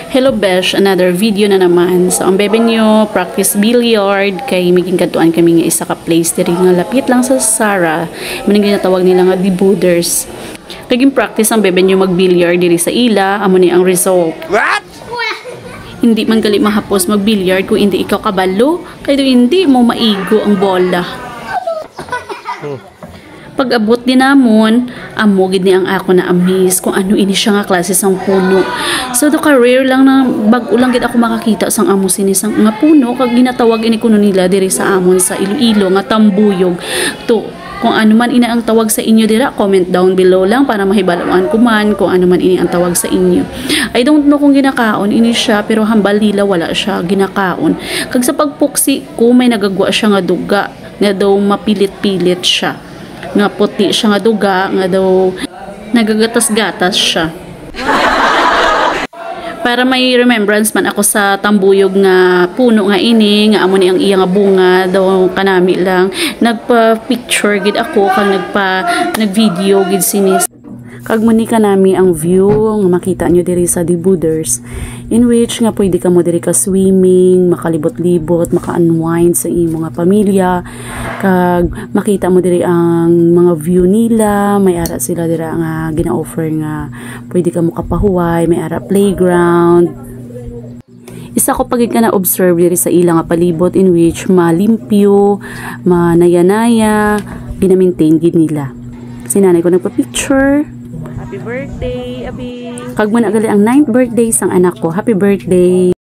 Hello besh, another video na naman. So ang bebe nyo, practice billiard, kay maging katuan kami nga isa ka place diri nga lapit lang sa Sara. Maning ginatawag nila nga the Booders. Naging practice ang bebe nyo mag-billiard diri sa ila, amo ni ang result. What? Hindi man gali mahapos mag-billiard kung hindi ikaw kabalo, kaya hindi mo maigo ang bola. Pag abot din namon, amo gid ni ang ako na amaze kung ano ini siya nga klase sang puno. So do ka rare lang na bag-o lang gid ako makakita sang amo sinisang nga puno kag ginatawag ini kuno nila diri sa amon sa Iloilo nga tambuyog. To kung ano man ina ang tawag sa inyo dira, comment down below lang para mahibaluan ko man kung ano man ini ang tawag sa inyo. I don't know kung ginakaon ini siya pero hambal nila wala siya ginakaon. Kag sa pagpuksi ko may nagagwa siya nga duga nga daw mapilit-pilit siya. Nga puti siya nga duga, nga daw nagagatas-gatas siya. Para may remembrance man ako sa tambuyog nga puno nga ini, nga amo ni ang iya nga bunga, daw kanami lang. Nagpa-picture gid ako, kag nag-video gid sinis. Kag muni kanami ang view nga makita nyo diri sa The Booders, in which nga pwede ka mo diri ka swimming, makalibot-libot, maka-unwind sa imo nga pamilya, kag makita mo diri ang mga view nila, may ara sila dira nga gina-offer nga pwede ka mo kapahuway, may ara playground. Isa ko pagid ka na observe diri sa ilang nga palibot, in which malimpyo, manaya-naya, gina-maintain gid nila. Sinanay ko nagpa-picture. Happy birthday, Abing! Kag mo na gali ang 9th birthday sang anak ko. Happy birthday!